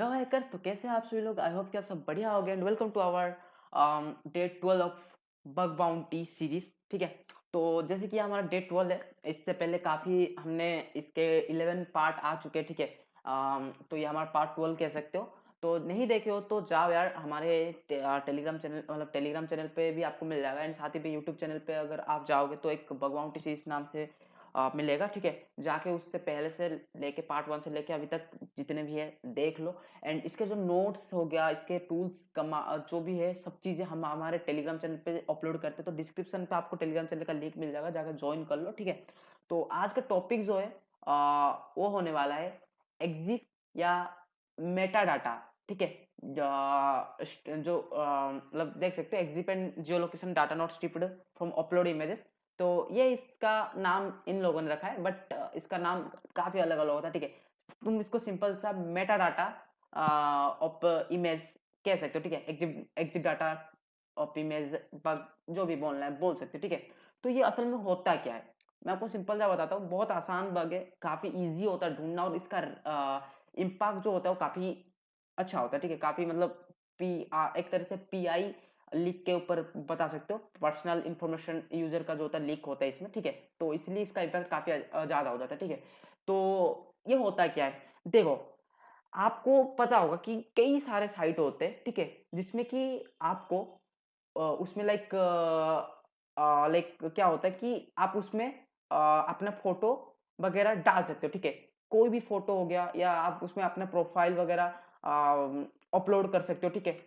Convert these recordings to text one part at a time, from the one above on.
Hello hackers, तो कैसे हैं आप सभी लोग। आई होप कि आप सब बढ़िया होंगे and welcome to our day 12 of bug bounty series. ठीक है, तो जैसे कि हमारा डे 12 है, इससे पहले काफ़ी हमने इसके 11 पार्ट आ चुके हैं। ठीक है, तो ये हमारा पार्ट 12 कह सकते हो। तो नहीं देखे हो तो जाओ यार, हमारे टेलीग्राम चैनल, मतलब टेलीग्राम चैनल पे भी आपको मिल जाएगा एंड साथ ही पे यूट्यूब चैनल पे अगर आप जाओगे तो एक बग बाउंटी सीरीज नाम से मिलेगा। ठीक है, जाके उससे पहले से लेके पार्ट 1 से लेके अभी तक जितने भी है देख लो। एंड इसके जो नोट्स हो गया, इसके टूल्स जो भी है, सब चीजें हम हमारे टेलीग्राम चैनल पे अपलोड करते हैं। तो डिस्क्रिप्शन पे आपको टेलीग्राम चैनल का लिंक मिल जाएगा, जाकर ज्वाइन कर लो। ठीक है, तो आज का टॉपिक जो है वो होने वाला है एग्जिप या मेटा डाटा। ठीक है, जो मतलब देख सकते हो, EXIF and geo location data not stripped from upload images. तो ये इसका नाम इन लोगों ने रखा है, बट इसका नाम काफी अलग अलग होता है। ठीक है, तुम इसको सिंपल सा मेटा डाटा ऑफ इमेज कह सकते हो। ठीक है, exit data of image bug, जो भी बोलना है बोल सकते हो। ठीक है, तो ये असल में होता क्या है, मैं आपको सिंपल सा बताता हूँ। बहुत आसान बग है, काफी इजी होता है ढूंढना, और इसका इम्पैक्ट जो होता है वो काफी अच्छा होता है। ठीक है, काफी मतलब एक तरह से पीआई लीक के ऊपर बता सकते हो, पर्सनल इंफॉर्मेशन यूजर का जो होता है लीक होता है इसमें। ठीक है, तो इसलिए इसका इम्पैक्ट काफी ज्यादा हो जाता है। ठीक है, तो ये होता क्या है, देखो, आपको पता होगा कि कई सारे साइट होते हैं। ठीक है, जिसमें कि आपको उसमें लाइक क्या होता है कि आप उसमें अपना फोटो वगैरह डाल सकते हो। ठीक है, कोई भी फोटो हो गया, या आप उसमें अपना प्रोफाइल वगैरह अपलोड कर सकते हो। ठीक है,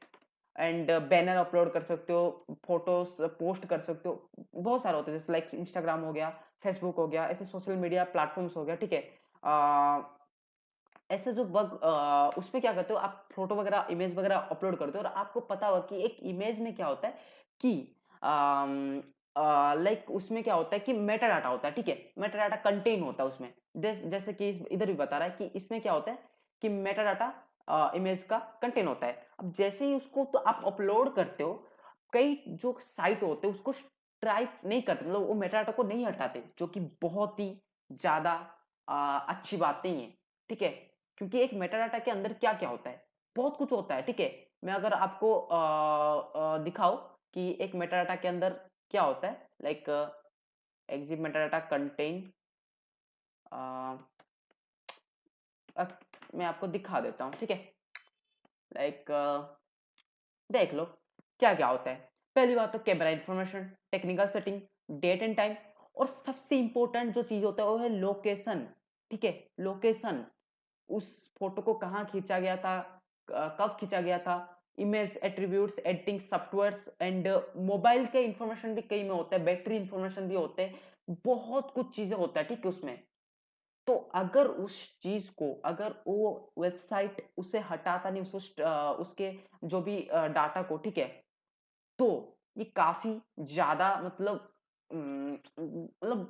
एंड बैनर अपलोड कर सकते हो, फोटोज पोस्ट कर सकते हो। बहुत सारे होते हैं, जैसे लाइक इंस्टाग्राम हो गया, फेसबुक हो गया, ऐसे सोशल मीडिया प्लेटफॉर्म्स हो गया। ठीक है, ऐसे जो बग उसमें क्या करते हो, आप फोटो वगैरह इमेज वगैरह अपलोड करते हो, और आपको पता होगा कि एक इमेज में क्या होता है कि लाइक उसमें क्या होता है कि मेटा डाटा होता है। ठीक है, मेटा डाटा कंटेन होता है उसमें। जैसे कि इधर भी बता रहा है कि इसमें क्या होता है कि मेटा डाटा इमेज का कंटेन होता है। अब जैसे ही उसको तो आप अपलोड करते हो, कई जो साइट होते हैं उसको स्ट्राइक नहीं करते, मतलब वो मेटा डाटा को नहीं हटाते, जो कि बहुत ही ज्यादा अच्छी बात नहीं है। ठीक है, क्योंकि एक मेटा डाटा के अंदर क्या क्या होता है, बहुत कुछ होता है। ठीक है, मैं अगर आपको दिखाऊं कि एक मेटा डाटा के अंदर क्या होता है, like exit Meta data contain, मैं आपको दिखा देता हूँ। ठीक है, लाइक देख लो क्या क्या होता है। पहली बात तो camera information, technical setting, date and time, और सबसे इंपॉर्टेंट जो चीज होता है वो है लोकेशन। ठीक है, लोकेशन, उस फोटो को कहाँ खींचा गया था, कब खींचा गया था, image attributes, editing softwares, and mobile के इंफॉर्मेशन भी कई में होता है, बैटरी इंफॉर्मेशन भी होते हैं, बहुत कुछ चीजें होता है। ठीक है, उसमें तो अगर उस चीज को, अगर वो वेबसाइट उसे हटाता नहीं, उसके जो भी डाटा को, ठीक है, तो ये काफी ज्यादा मतलब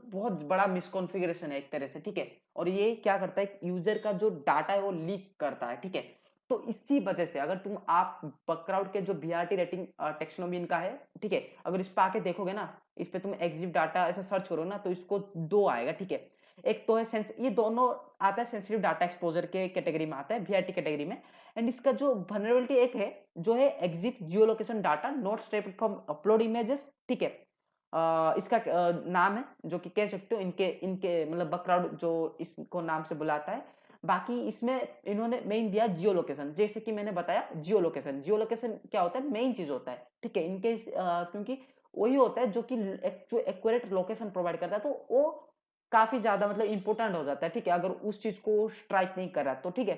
बहुत बड़ा मिसकॉन्फ़िगरेशन है एक तरह से। ठीक है, और ये क्या करता है, यूजर का जो डाटा है वो लीक करता है। ठीक है, तो इसी वजह से अगर तुम आप बकक्राउड के जो बीआरटी रेटिंग टेक्सोनोमी इनका है, ठीक है, अगर इस पे आके देखोगे ना, इस पे तुम एग्जिट डाटा ऐसा सर्च करो ना, तो इसको दो आएगा। ठीक है, एक तो है ये दोनों आता है सेंसिटिव डाटा एक्सपोजर के कैटेगरी में आता है, वीआरटी कैटेगरी में। एंड इसका जो vulnerability एक है, जो है exit Jio location data not stepped from upload images. ठीक है, इसका नाम है, जो कि कह सकते हो इनके इनके मतलब बकराउड जो इसको नाम से बुलाता है। बाकी इसमें इन्होंने मेन दिया जियो लोकेशन, जैसे कि मैंने बताया जियो लोकेशन, जियो लोकेशन क्या होता है, मेन चीज होता है। ठीक है, इनके क्योंकि वही होता है जो कि जो एक्यूरेट लोकेशन प्रोवाइड करता है, तो वो काफी ज्यादा मतलब इंपॉर्टेंट हो जाता है। ठीक है, अगर उस चीज को स्ट्राइक नहीं कर रहा तो। ठीक है,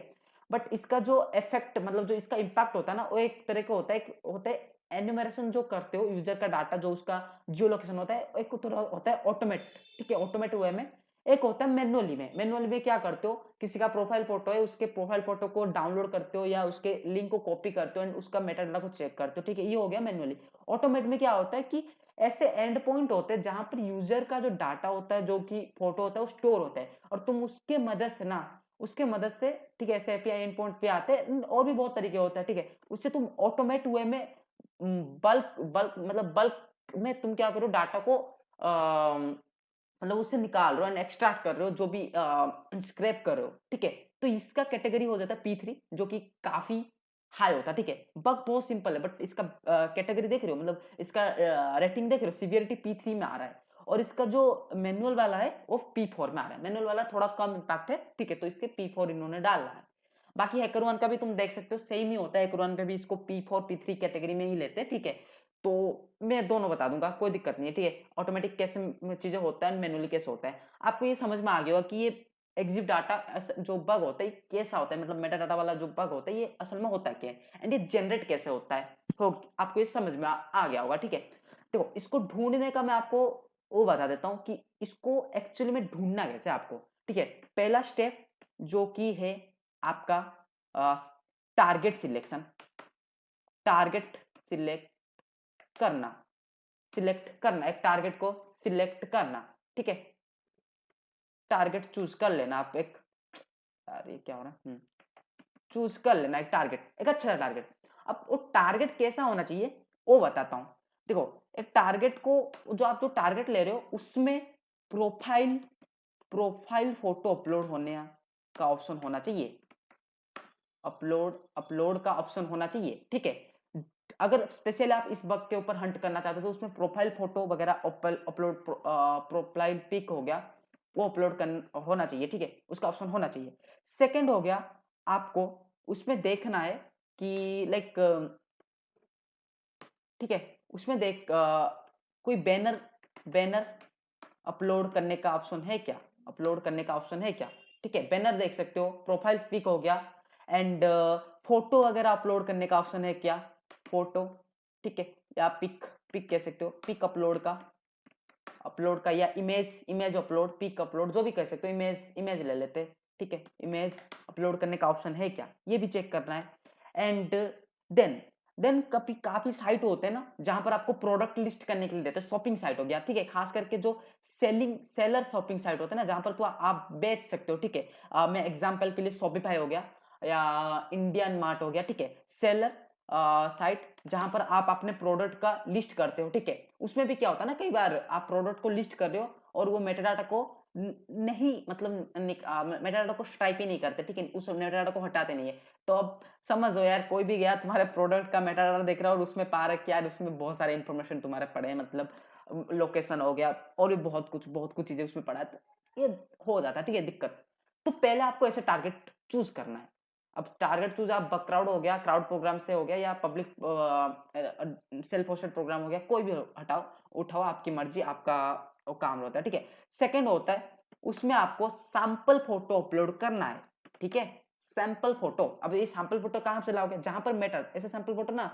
बट इसका जो इफेक्ट, मतलब जो इसका इम्पैक्ट होता है ना, वो एक तरह का होता है, एक होता है एन्यूमरेशन जो करते हो यूजर का डाटा, जो उसका जियो लोकेशन होता है, एक तो होता है ऑटोमेट। ठीक है, ऑटोमेट वे में, एक होता है मैनुअली में। मैनुअली में क्या करते हो, किसी का प्रोफाइल फोटो है, उसके प्रोफाइल फोटो को डाउनलोड करते हो या उसके लिंक को कॉपी करते हो एंड उसका मेटा डाटा को चेक करते हो। ठीक है, ये हो गया मैनुअली। ऑटोमेट में क्या होता है कि ऐसे एंड पॉइंट होते हैं जहां पर यूजर का जो डाटा होता है, जो कि फोटो होता है, वो स्टोर होता है, और तुम उसके मदद से ना, उसके मदद से, ठीक है, ऐसे एपीआई एंड पॉइंट पे आते हैं, और भी बहुत तरीके होते हैं। ठीक है, उससे तुम ऑटोमेट वे में बल्क बल्क मतलब बल्क में तुम क्या करो, डाटा को मतलब उससे निकाल रहे हो एंड एक्सट्रैक्ट कर रहे हो, जो भी स्क्रैप कर रहे हो, ठीक है, तो इसका कैटेगरी हो जाता है P3, जो कि काफी हाई होता है, ठीक है। बग बहुत सिंपल है, बट इसका कैटेगरी देख रहे हो, मतलब इसका रेटिंग देख रहे हो, सीवियरिटी P3 में आ रहा है, और इसका जो मैनुअल वाला है वो P4 में आ रहा है। मैनुअल वाला थोड़ा कम इम्पैक्ट है, ठीक है, तो इसके P4 इन्होंने डाला है। बाकी HackerOne का भी तुम देख सकते हो, सेम ही होता है, HackerOne पे भी इसको P4 P3 कैटेगरी में ही लेते हैं, ठीक है। तो मैं दोनों बता दूंगा, कोई दिक्कत नहीं है, ठीक है। ऑटोमेटिक कैसे चीजें होता है, मैनुअली कैसे होता है, आपको ये समझ में आ गया होगा कि ये एग्जिट डाटा जो बग होता है कैसा होता है, मतलब मेटा डाटा वाला जो बग होता है ये असल में होता है क्या है, एंड ये जनरेट कैसे होता है, हो आपको ये समझ में आ गया होगा, ठीक है। देखो, इसको ढूंढने का मैं आपको वो बता देता हूँ कि इसको एक्चुअली में ढूंढना कैसे आपको, ठीक है। पहला स्टेप जो कि है आपका टारगेट सिलेक्शन, टारगेट सिलेक्ट करना, एक टारगेट को सिलेक्ट करना, ठीक है। टारगेट चूज कर लेना आप एक, यार ये क्या हो रहा है, चूज कर लेना एक टारगेट, एक अच्छा टारगेट। अब वो टारगेट कैसा होना चाहिए वो बताता हूं। देखो, एक टारगेट को, जो आप जो टारगेट ले रहे हो उसमें प्रोफाइल प्रोफाइल फोटो अपलोड होने का ऑप्शन होना चाहिए, अपलोड का ऑप्शन होना चाहिए, ठीक है। अगर स्पेशली आप इस बग के ऊपर हंट करना चाहते हो तो उसमें प्रोफाइल फोटो वगैरह अपलोड, प्रोफाइल पिक हो गया, वो अपलोड होना चाहिए, ठीक है, उसका ऑप्शन होना चाहिए। सेकंड हो गया, आपको उसमें देखना है कि लाइक, ठीक है, उसमें देख कोई बैनर बैनर अपलोड करने का ऑप्शन है क्या, अपलोड करने का ऑप्शन है क्या, ठीक है। बैनर देख सकते हो, प्रोफाइल पिक हो गया, एंड फोटो वगैरह अपलोड करने का ऑप्शन है क्या, फोटो, ठीक है, या पिक, पिक कह सकते हो, पिक अपलोड का, या इमेज अपलोड, पिक अपलोड, जो भी कह सकते हो, इमेज ले लेते, ठीक है। इमेज अपलोड करने का ऑप्शन है क्या, ये भी चेक करना है। एंड देन कभी काफी साइट होते हैं ना जहां पर आपको प्रोडक्ट लिस्ट करने के लिए देते हैं, शॉपिंग साइट हो गया, ठीक है, खास करके जो सेलर शॉपिंग साइट होते हैं ना, जहां पर तो आप बेच सकते हो, ठीक है। मैं एग्जांपल के लिए शॉपिफाई हो गया या इंडियन मार्ट हो गया, ठीक है, सेलर साइट जहां पर आप अपने प्रोडक्ट का लिस्ट करते हो, ठीक है। उसमें भी क्या होता है ना, कई बार आप प्रोडक्ट को लिस्ट कर रहे हो और वो मेटाडाटा को नहीं, मतलब मेटाडाटा को स्ट्राइप ही नहीं करते, ठीक है, उस मेटाडाटा को हटाते नहीं है। तो अब समझो यार, कोई भी गया तुम्हारे प्रोडक्ट का मेटाडाटा देख रहा है और उसमें पा रहा है कि यार उसमें बहुत सारे इन्फॉर्मेशन तुम्हारे पड़े हैं, मतलब लोकेशन हो गया और भी बहुत कुछ चीजें उसमें पड़ा है, तो ये हो जाता है, ठीक है, दिक्कत। तो पहले आपको ऐसे टारगेट चूज करना है। अब टारगेट चूज आप क्राउड हो गया, क्राउड प्रोग्राम से हो गया, या पब्लिक सेल्फ होस्टेड प्रोग्राम हो गया, कोई भी हटाओ उठाओ, आपकी मर्जी, आपका वो काम होता है, ठीक है। सेकंड होता है, उसमें आपको सैंपल फोटो अपलोड करना है, ठीक है, सैंपल फोटो। अब ये सैंपल फोटो कहां से लाओगे, जहां पर मेटा, ऐसे सैंपल फोटो ना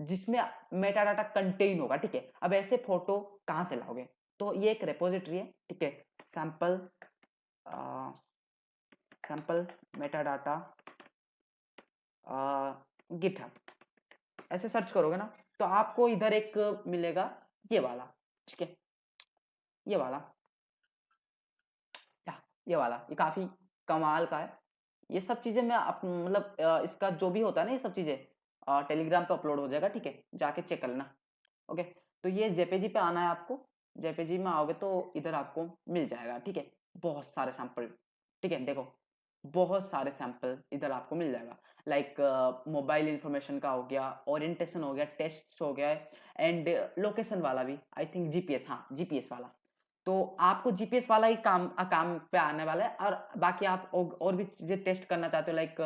जिसमें मेटा डाटा कंटेन होगा, ठीक है। अब ऐसे फोटो कहां से लाओगे, तो ये एक रेपोजिटरी है, ठीक है, sample sample Meta data GitHub, ऐसे सर्च करोगे ना तो आपको इधर एक मिलेगा, ये वाला, ठीक है, ये वाला, ये वाला, ये काफी कमाल का है। ये सब चीजें मैं मतलब इसका जो भी होता है ना, ये सब चीजें टेलीग्राम पे अपलोड हो जाएगा, ठीक है, जाके चेक कर लेना। ओके, तो ये जेपीजी पे आना है आपको, जेपीजी में आओगे तो इधर आपको मिल जाएगा, ठीक है, बहुत सारे सैंपल, ठीक है, देखो बहुत सारे सैंपल इधर आपको मिल जाएगा। लाइक मोबाइल इंफॉर्मेशन का हो गया, ओरिएंटेशन हो गया, टेस्ट हो गया, एंड लोकेशन वाला भी, आई थिंक जीपीएस, हाँ जीपीएस वाला। तो आपको जीपीएस वाला ही काम पे आने वाला है, और बाकी आप और भी चीजें टेस्ट करना चाहते हो, लाइक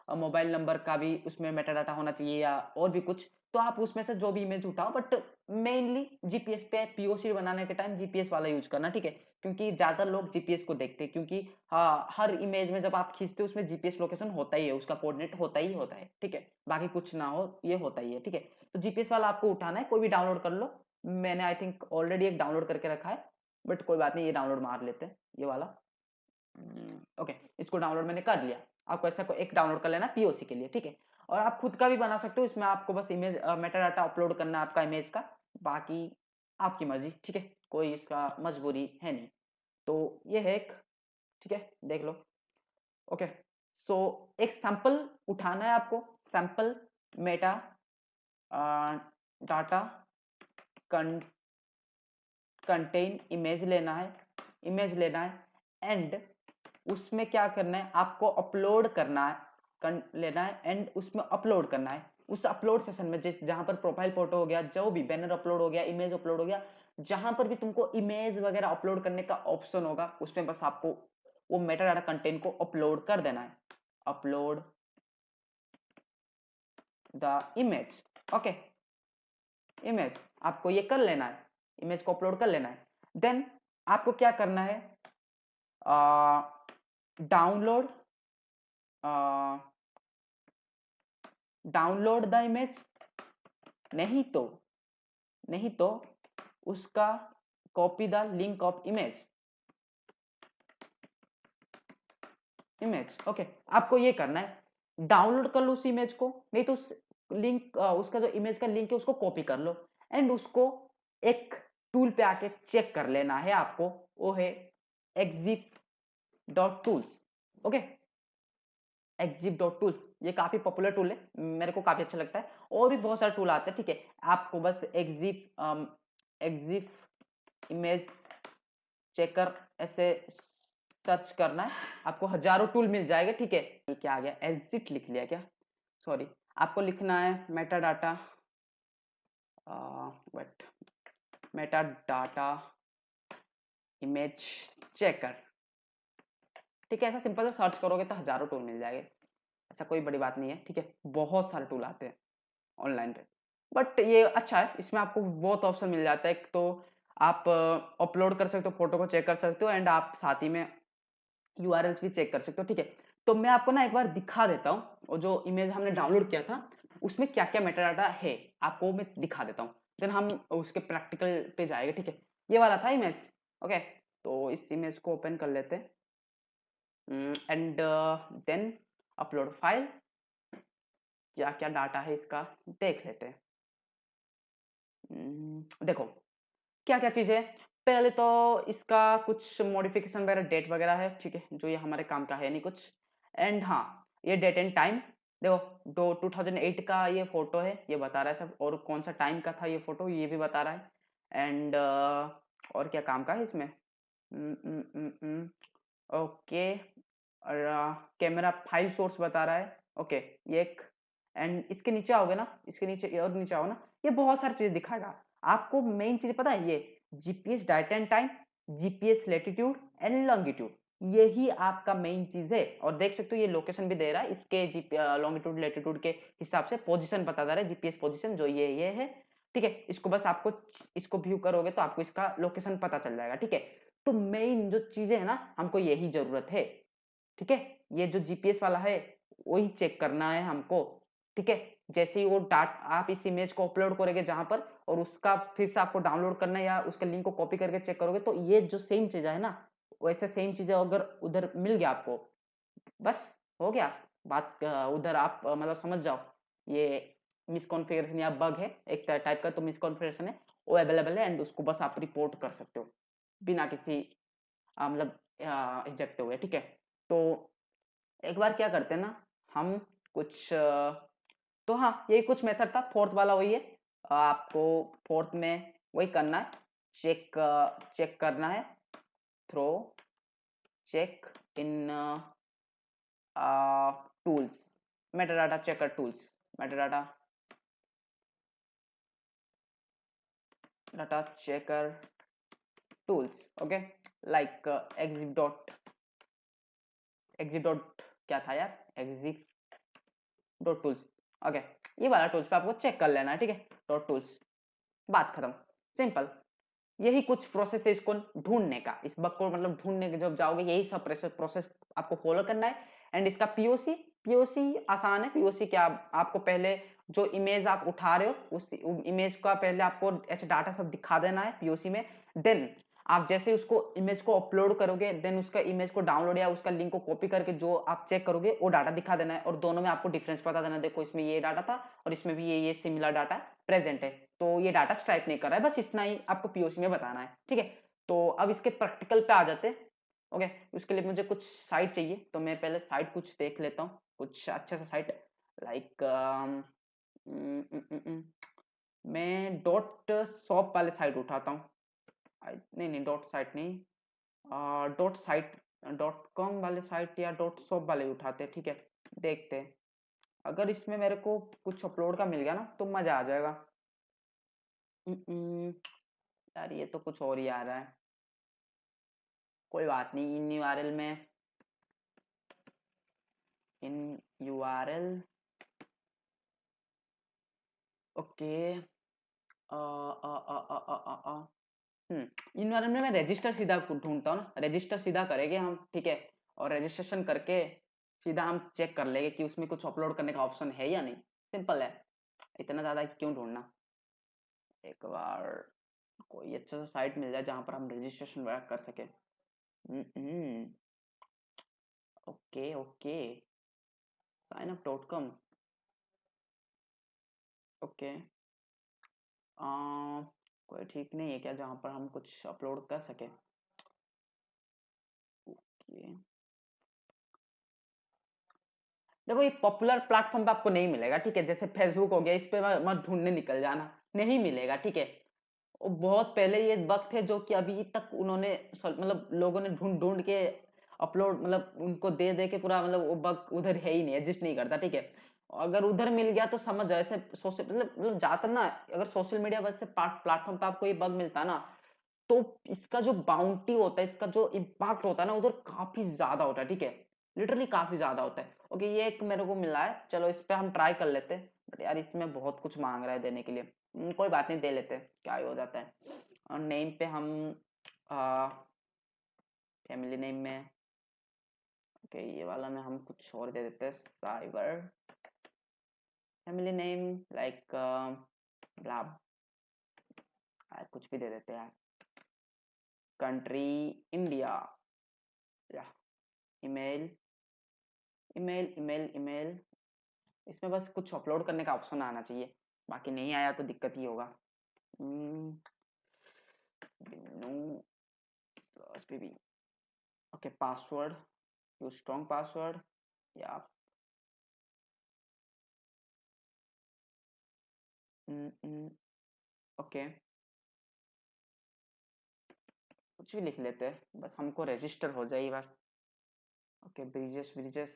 मोबाइल नंबर का भी उसमें मेटा डाटा होना चाहिए या और भी कुछ, तो आप उसमें से जो भी इमेज उठाओ, बट मेनली जीपीएस पे पीओसी बनाने के टाइम जीपीएस वाला यूज करना, ठीक है, क्योंकि ज्यादा लोग जीपीएस को देखते हैं, क्योंकि हाँ, हर इमेज में जब आप खींचते हो उसमें जीपीएस लोकेशन होता ही है, उसका कोऑर्डिनेट होता है, ठीक है, बाकी कुछ ना हो, ये होता ही है, ठीक है। तो जीपीएस वाला आपको उठाना है, कोई भी डाउनलोड कर लो, मैंने आई थिंक ऑलरेडी एक डाउनलोड करके रखा है, बट कोई बात नहीं, ये डाउनलोड मार लेते हैं, ये वाला। ओके, इसको डाउनलोड मैंने कर लिया। आपको ऐसा एक डाउनलोड कर लेना पीओसी के लिए, ठीक है, और आप खुद का भी बना सकते हो, इसमें आपको बस इमेज मेटा डाटा अपलोड करना है आपका इमेज का, बाकी आपकी मर्जी, ठीक है, कोई इसका मजबूरी है नहीं। तो ये है एक, ठीक है, देख लो। ओके, सो एक सैंपल उठाना है आपको, sample Meta data contain image लेना है, इमेज लेना है एंड उसमें क्या करना है, आपको अपलोड करना है, लेना है एंड उसमें अपलोड करना है। उस अपलोड सेशन में जहां पर प्रोफाइल फोटो हो गया, जो भी बैनर अपलोड हो गया, इमेज अपलोड हो गया, जहां पर भी तुमको इमेज वगैरह अपलोड करने का ऑप्शन होगा, उसमें बस आपको वो मेटा डाटा कंटेंट को अपलोड कर देना है। Upload the image, okay, image आपको ये कर लेना है, इमेज को अपलोड कर लेना है। देन आपको क्या करना है, डाउनलोड डाउनलोड द इमेज, नहीं तो उसका copy the link of image, okay. आपको ये करना है, डाउनलोड कर लो उस इमेज को, नहीं तो उस लिंक उसका जो इमेज का लिंक है उसको कॉपी कर लो एंड उसको एक टूल पे आके चेक कर लेना है आपको, वो है exif.tools, ओके। exif.tools ये काफी पॉपुलर टूल है, मेरे को काफी अच्छा लगता है, और भी बहुत सारे टूल आते हैं, ठीक है। आपको बस exif इमेज चेकर ऐसे सर्च करना है, आपको हजारों टूल मिल जाएगा, ठीक है। ये क्या आ गया, एग्जिट लिख लिया क्या, सॉरी। आपको लिखना है meta data, wait, meta data image checker, ठीक है। ऐसा सिंपल से सर्च करोगे तो हजारों टूल मिल जाएंगे, ऐसा कोई बड़ी बात नहीं है, ठीक है। बहुत सारे टूल आते हैं ऑनलाइन पे, बट ये अच्छा है, इसमें आपको बहुत ऑप्शन मिल जाता है। एक तो आप अपलोड कर सकते हो, फोटो को चेक कर सकते हो एंड आप साथ ही में यूआरएल्स भी चेक कर सकते हो, ठीक है। तो मैं आपको ना एक बार दिखा देता हूँ, और जो इमेज हमने डाउनलोड किया था उसमें क्या क्या मेटा डाटा है, आपको मैं दिखा देता हूँ, देन हम उसके प्रैक्टिकल पे जाएंगे, ठीक है। ये वाला था इमेज, ओके। तो इस इमेज को ओपन कर लेते हैं एंड देन अपलोड फाइल, क्या क्या डाटा है इसका देख लेते हैं। देखो क्या क्या चीज़ है, पहले तो इसका कुछ मॉडिफिकेशन वगैरह, डेट वगैरह है, ठीक है, जो ये हमारे काम का है नहीं कुछ। एंड हाँ, ये डेट एंड टाइम, देखो 2008 का ये फोटो है, ये बता रहा है सब, और कौन सा टाइम का था ये फोटो ये भी बता रहा है। एंड और क्या काम का है इसमें, ओके, और कैमरा फाइल सोर्स बता रहा है, ओके, ये एक। एंड इसके नीचे आओगे ना, इसके नीचे और नीचे आओ ना, ये बहुत सारी चीजें दिखाएगा आपको। मेन चीज पता है, ये GPS dot and time, GPS latitude and longitude, यही आपका मेन चीज है। और देख सकते हो ये लोकेशन भी दे रहा है, इसके लॉन्गिट्यूड लेटीट्यूड के हिसाब से पोजीशन बता रहा है, जीपीएस पोजीशन जो ये है, ठीक है। इसको बस आपको, इसको व्यू करोगे तो आपको इसका लोकेशन पता चल जाएगा, ठीक है। तो मेन जो चीजें है ना, हमको यही जरूरत है, ठीक है। ये जो जीपीएस वाला है वही चेक करना है हमको, ठीक है। जैसे ही वो डाट आप इस इमेज को अपलोड करोगे जहां पर, और उसका फिर से आपको डाउनलोड करना है या उसका लिंक को कॉपी करके चेक करोगे, तो ये जो सेम चीज है ना, वैसे सेम चीजें अगर उधर मिल गया आपको, बस हो गया बात। उधर आप मतलब समझ जाओ, ये मिसकॉन्फ़िगरेशन या बग है एक टाइप का, तो मिसकॉन्फ़िगरेशन है, वो अवेलेबल है एंड उसको बस आप रिपोर्ट कर सकते हो बिना किसी मतलब हिचकते हुए, ठीक है। तो एक बार क्या करते हैं ना, हम कुछ तो हाँ, यही कुछ मेथड था, फोर्थ वाला वही है। आपको फोर्थ में वही करना है, चेक करना है through check in tools, metadata checker tools, metadata data checker tools, okay. Like exif dot क्या था यार, exif डॉट टूल्स, ओके। ये वाला टूल्स पे आपको चेक कर लेना है, ठीक है, डॉट टूल्स, बात खत्म, सिंपल। यही कुछ प्रोसेस है इसको ढूंढने का, इस बग को मतलब ढूंढने के जब जाओगे यही सब प्रोसेस आपको फॉलो करना है। एंड इसका पीओसी, पीओसी आसान है। पीओसी क्या, आपको पहले जो इमेज आप उठा रहे हो उस इमेज का पहले आपको ऐसे डाटा सब दिखा देना है पीओसी में। देन आप जैसे उसको इमेज को अपलोड करोगे, देन उसका इमेज को डाउनलोड या उसका लिंक को कॉपी करके जो आप चेक करोगे वो डाटा दिखा देना है, और दोनों में आपको डिफरेंस बता देना, देखो इसमें ये डाटा था और इसमें भी ये सिमिलर डाटा प्रेजेंट है, तो ये डाटा स्ट्राइप नहीं कर रहा है, बस इतना ही आपको पीओसी में बताना है, ठीक है। तो अब इसके प्रैक्टिकल पे आ जाते हैं, ओके। उसके लिए मुझे कुछ साइट चाहिए, तो मैं पहले साइट कुछ देख लेता हूँ, कुछ अच्छा सा साइट, लाइक मैं डॉट शॉप वाले साइट उठाता हूँ, नहीं नहीं डॉट साइट नहीं, डॉट साइट डॉट कॉम वाले साइट या डॉट शॉप वाले उठाते हैं, ठीक है। देखते हैं, अगर इसमें मेरे को कुछ अपलोड का मिल गया ना तो मजा आ जाएगा। यार ये तो कुछ और ही आ रहा है, कोई बात नहीं। इन यूआरएल में, इन यूआरएल, ओके। इन यूआरएल में मैं रजिस्टर सीधा ढूंढता हूँ ना, रजिस्टर सीधा करेंगे हम, ठीक है। और रजिस्ट्रेशन करके सीधा हम चेक कर लेंगे कि उसमें कुछ अपलोड करने का ऑप्शन है या नहीं। सिंपल है, इतना ज्यादा क्यों ढूंढना। एक बार कोई अच्छा सा साइट मिल जाए जहां पर हम रजिस्ट्रेशन वगैरह कर सके। Okay okay, sign up dot com, okay. कोई ठीक नहीं है क्या जहां पर हम कुछ अपलोड कर सके? ओके, देखो ये पॉपुलर प्लेटफॉर्म पे आपको नहीं मिलेगा, ठीक है। जैसे फेसबुक हो गया, इस पे मत ढूंढने निकल जाना, नहीं मिलेगा, ठीक है। वो बहुत पहले ये वक्त है जो कि अभी तक उन्होंने मतलब लोगों ने ढूंढ ढूंढ के अपलोड, मतलब उनको दे दे के पूरा, मतलब वो बग उधर है ही नहीं, एग्जिस्ट नहीं करता, ठीक है। अगर उधर मिल गया तो समझ जाओ, ऐसे सोशल मतलब ज्यादातर ना, अगर सोशल मीडिया वैसे प्लेटफॉर्म पे आपको ये बग मिलता है ना, तो इसका जो बाउंटी होता है, इसका जो इम्पैक्ट होता है ना उधर काफी ज्यादा होता है, ठीक है। लिटरली काफी ज्यादा होता है। ओके, ये एक मेरे को मिला है, चलो इस पे हम ट्राई कर लेते हैं। बट यार इसमें बहुत कुछ मांग रहा है देने के लिए। कोई बात नहीं, दे लेते हैं, क्या ही हो जाता है। और नेम पे हम फैमिली नेम में, ओके ये वाला में हम कुछ और दे देते हैं, साइबर फैमिली नेम, लाइक ब्लाब, कुछ भी दे देते हैं। कंट्री इंडिया, या ईमेल, ईमेल ईमेल ईमेल। इसमें बस कुछ अपलोड करने का ऑप्शन आना चाहिए, बाकी नहीं आया तो दिक्कत ही होगा। Okay, password, use strong password, या ओके कुछ भी लिख लेते हैं, बस हमको रजिस्टर हो जाए बस। ओके, ब्रिजेस ब्रिजेस,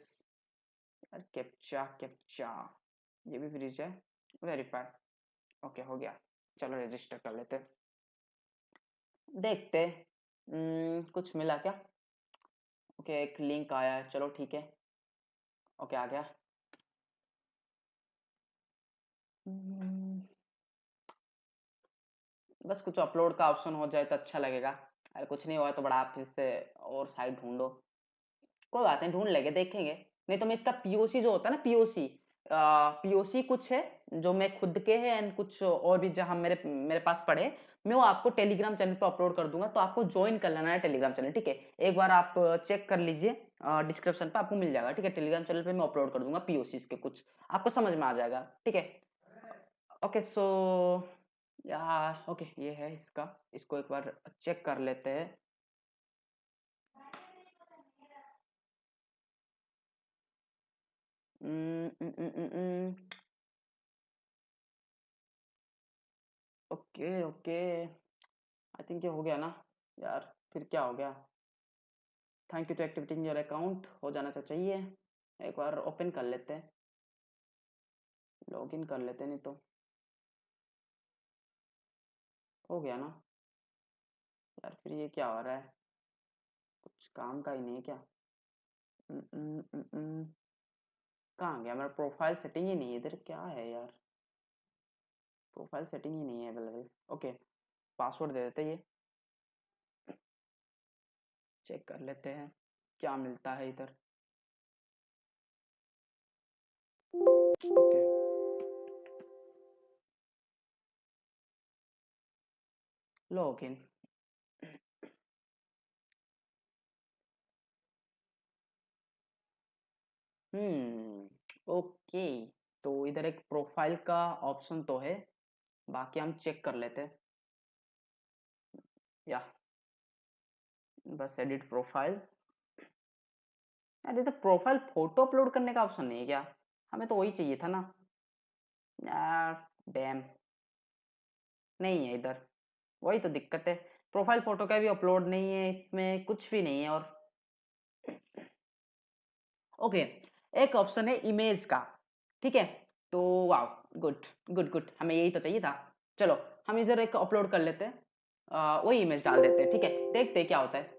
यार कैप्चा कैप्चा, ये भी ब्रिज है, वेरीफाई, ओके हो गया। चलो रजिस्टर कर लेते हैं, देखते। कुछ मिला क्या? ओके, एक लिंक आया है, चलो ठीक है। ओके आ गया। हम्म, बस कुछ अपलोड का ऑप्शन हो जाए तो अच्छा लगेगा। अरे कुछ नहीं हुआ तो बड़ा आप फिर से और साइट ढूंढो, कोई बात नहीं, ढूंढ लेंगे, देखेंगे। नहीं तो मैं इसका पीओसी जो होता है ना, पीओसी, पीओसी कुछ है जो मैं खुद के है, एंड कुछ और भी जहां मेरे मेरे पास पड़े, मैं वो आपको टेलीग्राम चैनल पे अपलोड कर दूंगा, तो आपको ज्वाइन कर लेना है टेलीग्राम चैनल, ठीक है। एक बार आप चेक कर लीजिए, डिस्क्रिप्शन पे आपको मिल जाएगा, ठीक है। टेलीग्राम चैनल पे मैं अपलोड कर दूंगा पीओसी के कुछ, आपको समझ में आ जाएगा, ठीक है। ओके सो, या ओके ये है इसका, इसको एक बार चेक कर लेते हैं। ओके ओके, आई थिंक ये हो गया ना। यार फिर क्या हो गया? Thank you to activity in your account, हो जाना तो चाहिए। एक बार ओपन कर लेते हैं, लॉग इन कर लेते हैं, नहीं तो हो गया ना। यार फिर ये क्या हो रहा है, कुछ काम का ही नहीं है क्या? कहाँ गया मेरा प्रोफाइल? सेटिंग ही नहीं है इधर, क्या है यार, प्रोफाइल सेटिंग ही नहीं है अवेलेबल। ओके, पासवर्ड दे देते हैं, ये चेक कर लेते हैं क्या मिलता है इधर। Okay, log in. ओके, तो इधर एक प्रोफाइल का ऑप्शन तो है, बाकी हम चेक कर लेते हैं। या बस एडिट प्रोफाइल, अरे तो प्रोफाइल फोटो अपलोड करने का ऑप्शन नहीं है क्या? हमें तो वही चाहिए था ना यार, डैम, नहीं है इधर, वही तो दिक्कत है। प्रोफाइल फोटो का भी अपलोड नहीं है, इसमें कुछ भी नहीं है। और ओके, एक ऑप्शन है इमेज का, ठीक है। तो वाह, गुड गुड गुड, हमें यही तो चाहिए था। चलो हम इधर एक अपलोड कर लेते हैं, वही इमेज डाल देते हैं, ठीक है। देखते हैं क्या होता है,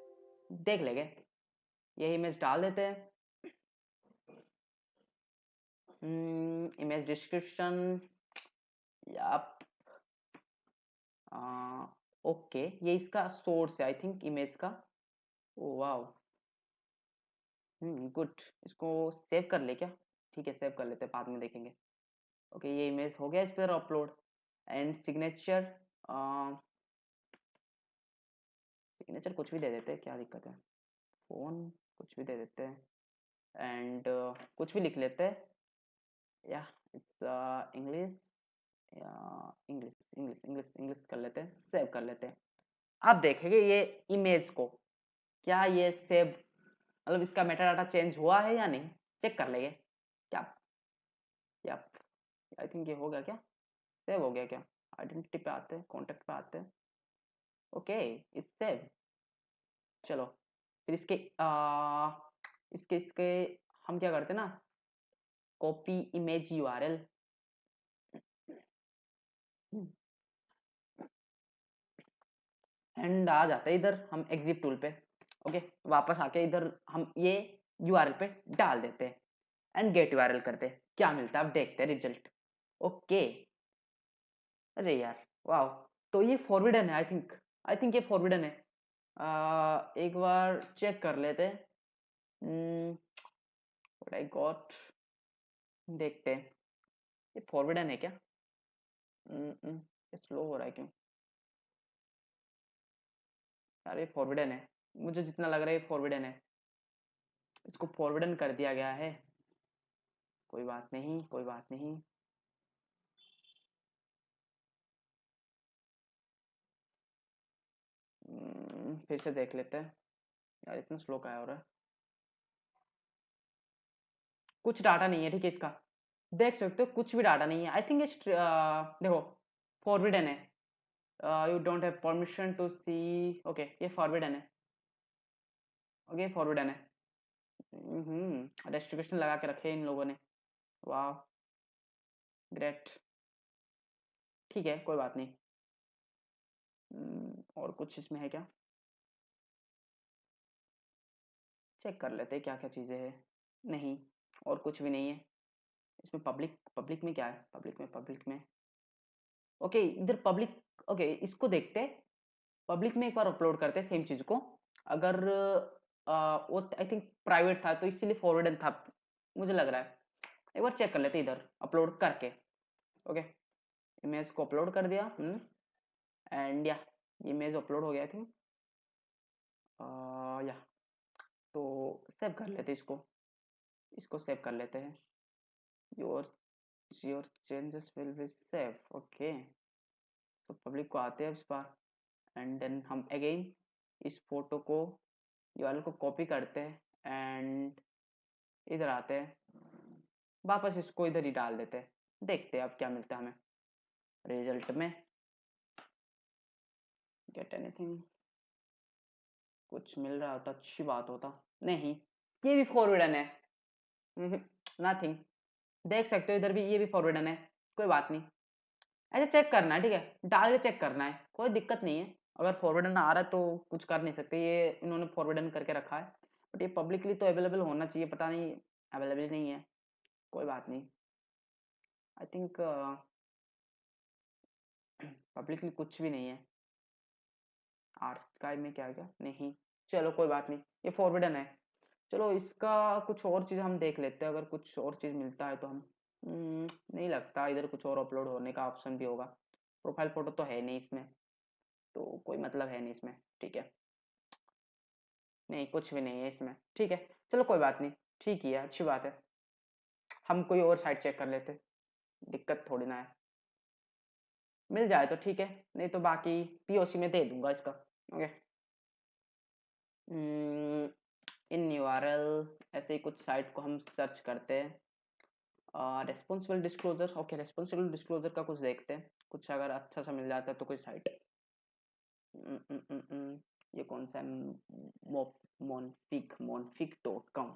देख लेंगे। ये इमेज डाल देते हैं। इमेज डिस्क्रिप्शन, याप, ओके, ये इसका सोर्स है आई थिंक इमेज का। ओ वाह, गुड। इसको सेव कर ले क्या? ठीक है, सेव कर लेते हैं, बाद में देखेंगे। ओके, ये इमेज हो गया इस पर अपलोड। एंड सिग्नेचर, सिग्नेचर कुछ भी दे देते हैं, क्या दिक्कत है। फोन कुछ भी दे देते हैं। एंड कुछ भी लिख लेते हैं, या इट्स इंग्लिश, या इंग्लिश इंग्लिश इंग्लिश इंग्लिश कर लेते हैं, सेव कर लेते हैं। अब देखेंगे ये इमेज को, क्या ये सेव, मतलब इसका मेटा डाटा चेंज हुआ है या नहीं, चेक कर लेंगे। क्या, यप, आई थिंक ये हो गया क्या, सेव हो गया क्या। आइडेंटिटी पे आते हैं, कॉन्टेक्ट पे आते हैं। Okay, it's save. चलो फिर इसके इसके इसके हम क्या करते हैं ना, कॉपी इमेज यूआरएल। एंड आ जाते हैं इधर हम एग्जिट टूल पे। ओके, वापस आके इधर हम ये यूआरएल पे डाल देते हैं एंड गेट यूआरएल करते हैं, क्या मिलता है अब देखते हैं रिजल्ट। ओके, अरे यार, वाह, तो ये फॉरबिडन है आई थिंक ये फॉरबिडन है। एक बार चेक कर लेते हैं। व्हाट आई गॉट, देखते हैं ये फॉरबिडन है क्या। स्लो हो रहा है क्यों यार, ये फॉरबिडन है, मुझे जितना लग रहा है ये फॉरबिडन है, इसको फॉरबिडन कर दिया गया है। कोई बात नहीं, कोई बात नहीं। फिर से देख लेते हैं। यार इतना स्लो का हो रहा है, कुछ डाटा नहीं है, ठीक है इसका, देख सकते हो कुछ भी डाटा नहीं है। आई थिंक देखो, फॉरबिडन है। You don't have permission to see, okay ये फॉरबिडन है। ओके, फॉरबिडन है। रेस्ट्रिक्शन लगा के रखे इन लोगों ने, वाह, ग्रेट। ठीक है, कोई बात नहीं। और कुछ इसमें है क्या, चेक कर लेते हैं क्या क्या चीज़ें हैं। नहीं, और कुछ भी नहीं है इसमें। पब्लिक, पब्लिक में क्या है, पब्लिक में ओके, इधर पब्लिक। ओके, इसको देखते हैं, पब्लिक में एक बार अपलोड करते हैं सेम चीज़ को। अगर वो आई थिंक प्राइवेट था तो इसीलिए फॉरवर्डन था, मुझे लग रहा है। एक बार चेक कर लेते हैं इधर अपलोड करके। ओके, इमेज को अपलोड कर दिया। एंड या इमेज अपलोड हो गया थी, या तो सेव कर लेते हैं इसको, इसको सेव कर लेते हैं। Your your changes will be save. Okay, तो पब्लिक को आते हैं इस बार। एंड देन हम अगेन इस फोटो को, यूआरएल को कॉपी करते हैं एंड इधर आते हैं, वापस इसको इधर ही डाल देते हैं। देखते हैं अब क्या मिलता है हमें रिजल्ट में। गेट एनीथिंग, कुछ मिल रहा होता अच्छी बात होता। नहीं, ये भी फॉरवर्डन है, नथिंग। देख सकते हो इधर भी, ये भी फॉरवर्डन है। कोई बात नहीं, ऐसे चेक करना है, ठीक है, डाल के चेक करना है, कोई दिक्कत नहीं है। अगर फॉरवर्डन आ रहा है तो कुछ कर नहीं सकते, ये इन्होंने फॉरवर्डन करके रखा है। बट ये पब्लिकली तो अवेलेबल होना चाहिए, पता नहीं अवेलेबल नहीं है। कोई बात नहीं, आई थिंक पब्लिकली कुछ भी नहीं है। आर्काइव में क्या क्या नहीं, चलो कोई बात नहीं, ये फॉरवर्डन है। चलो इसका कुछ और चीज़ हम देख लेते हैं, अगर कुछ और चीज़ मिलता है तो हम। नहीं लगता इधर कुछ और अपलोड होने का ऑप्शन भी होगा। प्रोफाइल फोटो तो है नहीं इसमें, तो कोई मतलब है नहीं इसमें, ठीक है। नहीं, कुछ भी नहीं है इसमें, ठीक है। चलो कोई बात नहीं, ठीक ही है, अच्छी बात है। हम कोई और साइट चेक कर लेते, दिक्कत थोड़ी ना है। मिल जाए तो ठीक है, नहीं तो बाकी पीओसी में दे दूंगा इसका। ओके, इन यूआरएल, ऐसे ही कुछ साइट को हम सर्च करते हैं। Responsible disclosure, okay, responsible disclosure का कुछ देखते हैं, कुछ अगर अच्छा सा मिल जाता है तो कोई साइट। ये कौन सा है? monfig.com।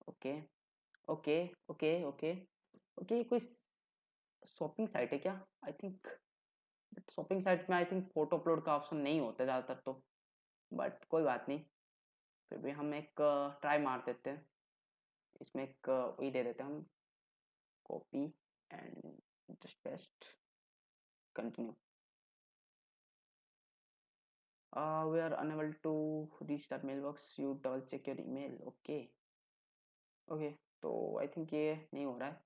Okay okay okay okay okay. ये कोई शॉपिंग साइट है क्या? आई थिंक शॉपिंग साइट में आई थिंक फोटो अपलोड का ऑप्शन नहीं होता ज़्यादातर तो, बट कोई बात नहीं। फिर भी हम एक ट्राई मार देते हैं। इसमें एक वही दे देते हैं हम, copy and just paste, continue. We are unable to reach that mailbox, you double check your email। Okay okay, तो आई थिंक ये नहीं हो रहा है।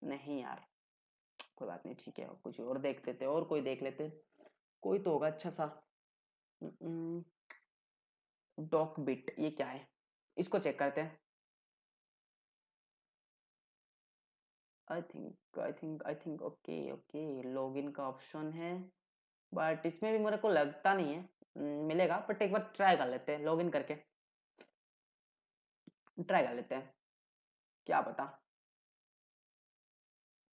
नहीं यार, कोई बात नहीं, ठीक है, कुछ और देख लेते, और कोई देख लेते, कोई तो होगा अच्छा सा। डॉक बिट, ये क्या है? इसको चेक करते हैं। I think okay okay, login का ऑप्शन है, बट इसमें भी मेरे को लगता नहीं है मिलेगा, बट एक बार ट्राई कर लेते हैं, लॉगिन करके ट्राई कर लेते हैं, क्या पता।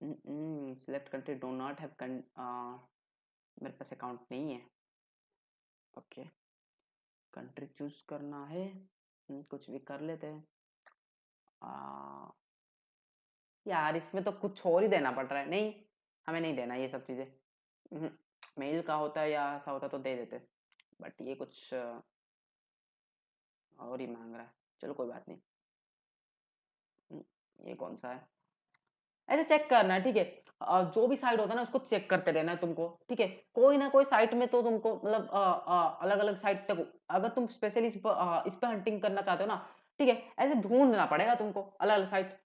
Select country, do not have मेरे पास अकाउंट नहीं है। ओके, कंट्री चूज करना है, कुछ भी कर लेते हैं। यार इसमें तो कुछ और ही देना पड़ रहा है, नहीं हमें नहीं देना ये सब चीज़ें। मेल का होता है या ऐसा होता तो दे देते, बट ये कुछ और ही मांग रहा है। चलो कोई बात नहीं। ये कौन सा है? ऐसे चेक करना है, ठीक है। जो भी साइट होता है ना उसको चेक करते रहना है तुमको, ठीक है। कोई ना कोई साइट में तो तुमको मतलब अलग अलग साइट तक, अगर तुम स्पेशली इस पे हंटिंग करना चाहते हो ना, ठीक है, ऐसे ढूंढना पड़ेगा तुमको अलग अलग साइट,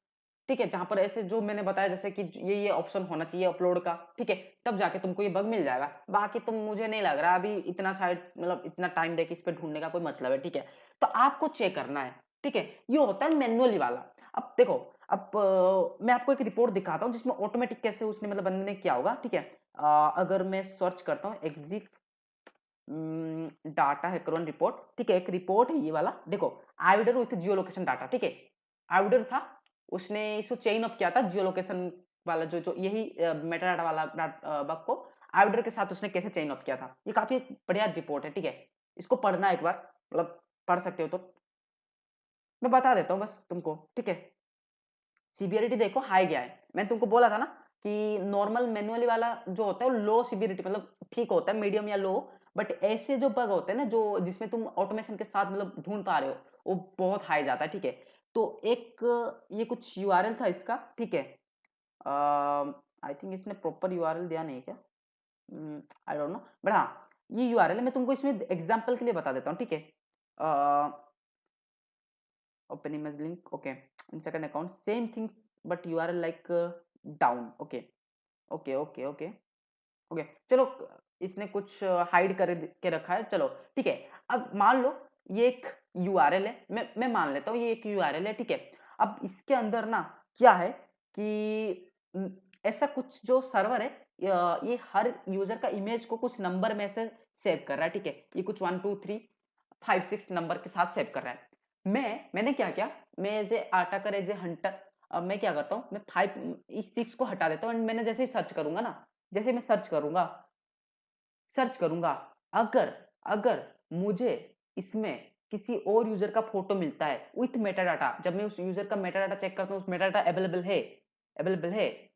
ठीक है, जहां पर ऐसे जो मैंने बताया जैसे कि ये ऑप्शन होना चाहिए अपलोड का, ठीक है, तब जाके तुमको ये बग मिल जाएगा। बाकी तुम, मुझे नहीं लग रहा अभी इतना साइट, मतलब इतना टाइम देके इस पे ढूंढने का कोई मतलब है, ठीक है। तो आपको चेक करना है, ठीक है। ये होता है मैनुअली वाला। अब देखो, अब मैं आपको एक रिपोर्ट दिखाता हूँ जिसमें ऑटोमेटिक कैसे उसने मतलब बंदे ने किया होगा, ठीक है। अगर मैं सर्च करता हूँ एग्जिट डाटा हैकर रिपोर्ट, ठीक है, एक रिपोर्ट है ये वाला, देखो, आइडर विथ जियो लोकेशन डाटा, ठीक है। आइडर था, उसने इसको चेन अप किया था जियो लोकेशन वाला, जो जो यही मेटा डाटा वाला बग को आइडर के साथ उसने कैसे चेन अप किया था। ये काफी बढ़िया रिपोर्ट है, ठीक है। इसको पढ़ना एक बार, मतलब पढ़ सकते हो तो मैं बता देता हूँ बस तुमको, ठीक है। सीवियरिटी देखो हाई गया है, मैंने तुमको बोला था ना कि नॉर्मल मैनुअली वाला जो होता है वो लो सीवियरिटी, मतलब ठीक होता है, मीडियम या लो। बट ऐसे जो बग होते हैं ना जो जिसमें तुम ऑटोमेशन के साथ मतलब ढूंढ पा रहे हो, वो बहुत हाई जाता है, ठीक है। तो एक ये कुछ यूआरएल था इसका, ठीक है। आई थिंक इसने प्रॉपर यूआरएल दिया नहीं क्या, आई डोंट नो, बट हाँ ये यूआरएल है। मैं तुमको इसमें एग्जांपल के लिए बता देता हूँ, ठीक है। open image link, okay, in second account same things but url like down, okay okay okay okay okay। चलो, इसने कुछ हाइड कर के रखा है, चलो ठीक है। अब मान लो ये एक यूआरएल है, मैं मान लेता हूँ ये एक यूआरएल है, ठीक है। अब इसके अंदर ना क्या है कि ऐसा कुछ जो सर्वर है, ये हर यूजर का इमेज को कुछ नंबर में से सेव कर रहा है, ठीक है। ये कुछ 1 2 3 5 6 नंबर के साथ सेव कर रहा है। मैंने क्या किया, मैं as a attacker, as a hunter, अब मैं क्या करता हूँ, मैं 5 इस 6 को हटा देता हूँ एंड मैंने जैसे ही सर्च करूंगा ना, जैसे मैं सर्च करूंगा, अगर अगर मुझे इसमें किसी और यूजर का फोटो मिलता है विथ मेटा डाटा, जब मैं उस यूजर का मेटा डाटा चेक करता हूँ, उस मेटा डाटा अवेलेबल है,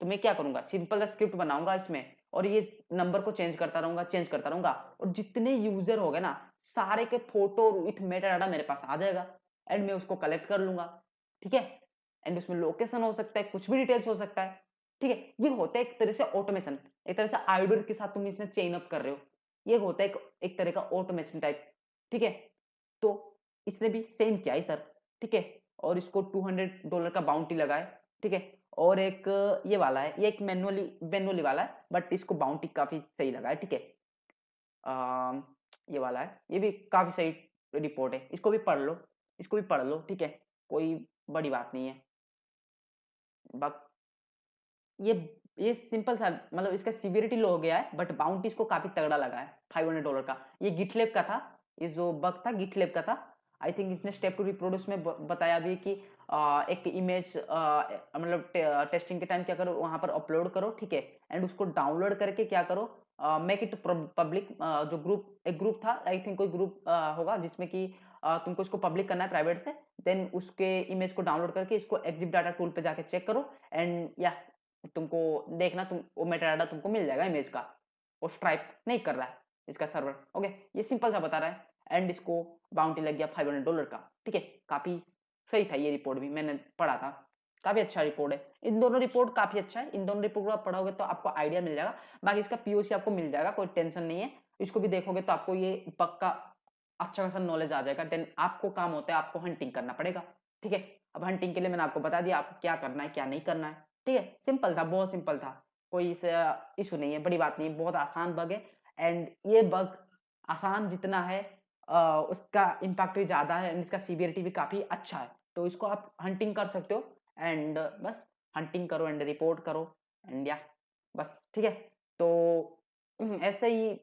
तो मैं क्या करूंगा, सिंपल सा स्क्रिप्ट बनाऊंगा इसमें, और ये नंबर को चेंज करता रहूंगा, और जितने यूजर हो गए ना, सारे के फोटो विथ मेटा डाटा मेरे पास आ जाएगा एंड मैं उसको कलेक्ट कर लूंगा, ठीक है। एंड उसमें लोकेशन हो सकता है, कुछ भी डिटेल्स हो सकता है, ठीक है। ये होता है एक तरह से ऑटोमेशन, एक तरह से आइडर के साथ तुम इसमें चेन अप कर रहे हो, ये होता है एक तरह का ऑटोमेशन टाइप, ठीक है। तो इसने भी सेम किया है सर, ठीक है, और इसको $200 का बाउंटी लगाए, ठीक है। और एक ये वाला है, ये एक मैनुअली वाला है, बट इसको बाउंटी काफी सही लगा है, ठीक है। ये वाला है, ये भी काफी सही रिपोर्ट है, इसको भी पढ़ लो, ठीक है, कोई बड़ी बात नहीं है। बक ये ये सिंपल सा, मतलब इसका सीवियरिटी लो हो गया है, बट बाउंटी इसको काफी तगड़ा लगा है, $500 का। ये गिटलेब का था, ये जो बग था गिटलेब का था। आई थिंक इसने स्टेप टू रिप्रोड्यूस में बताया भी कि एक इमेज मतलब टेस्टिंग के टाइम क्या करो, वहां पर अपलोड करो, ठीक है, एंड उसको डाउनलोड करके क्या करो, मेक इट पब्लिक। जो ग्रुप, एक ग्रुप था आई थिंक, कोई ग्रुप होगा जिसमें कि तुमको इसको पब्लिक करना है प्राइवेट से, देन उसके इमेज को डाउनलोड करके इसको एग्जिप डाटा टूल पे जाके चेक करो, एंड या तुमको देखना, तुम वो मेटा डाटा तुमको मिल जाएगा इमेज का। वो स्ट्राइप नहीं कर रहा है इसका सर्वर, ओके, ये सिंपल सा बता रहा है। एंड इसको बाउंटी लग गया $500 का, ठीक है, काफी सही था ये रिपोर्ट भी, मैंने पढ़ा था, काफी अच्छा रिपोर्ट है। इन दोनों रिपोर्ट काफी अच्छा है, इन दोनों रिपोर्ट को आप पढ़ोगे तो आपको आइडिया मिल जाएगा। बाकी इसका पीओसी आपको मिल जाएगा, कोई टेंशन नहीं है। इसको भी देखोगे तो आपको ये पक्का अच्छा खासा नॉलेज आ जाएगा। देन आपको काम होता है, आपको हंटिंग करना पड़ेगा, ठीक है। अब हंटिंग के लिए मैंने आपको बता दिया आपको क्या करना है क्या नहीं करना है, ठीक है। सिंपल था, बहुत सिंपल था, कोई इशू नहीं है, बड़ी बात नहीं है, बहुत आसान बग है। एंड ये बग आसान जितना है उसका इम्पैक्ट भी ज्यादा है, एंड इसका सीवियरिटी भी काफी अच्छा है। तो इसको आप हंटिंग कर सकते हो, एंड बस हंटिंग करो एंड रिपोर्ट करो, एंड या बस, ठीक है। तो ऐसे ही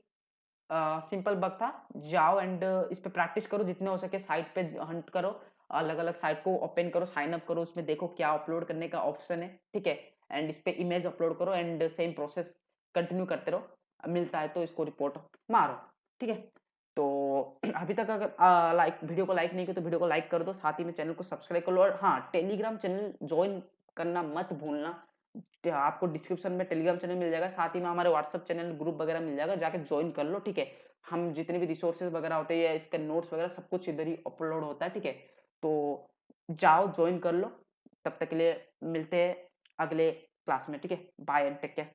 सिंपल बग था। जाओ एंड इस पे प्रैक्टिस करो जितने हो सके, साइट पे हंट करो, अलग अलग साइट को ओपन करो, साइन अप करो, उसमें देखो क्या अपलोड करने का ऑप्शन है, ठीक है, एंड इस पे इमेज अपलोड करो, एंड सेम प्रोसेस कंटिन्यू करते रहो, मिलता है तो इसको रिपोर्ट मारो, ठीक है। तो अभी तक अगर लाइक वीडियो को लाइक नहीं किया तो वीडियो को लाइक कर दो, साथ ही में चैनल को सब्सक्राइब कर लो, और हाँ, टेलीग्राम चैनल ज्वाइन करना मत भूलना। आपको डिस्क्रिप्शन में टेलीग्राम चैनल मिल जाएगा, साथ ही में हमारे व्हाट्सएप चैनल ग्रुप वगैरह मिल जाएगा, जाके ज्वाइन कर लो, ठीक है। हम जितने भी रिसोर्सेज वगैरह होते हैं या इसके नोट्स वगैरह सब कुछ इधर ही अपलोड होता है, ठीक है। तो जाओ ज्वाइन कर लो। तब तक के लिए मिलते हैं अगले क्लास में, ठीक है। Bye and take care.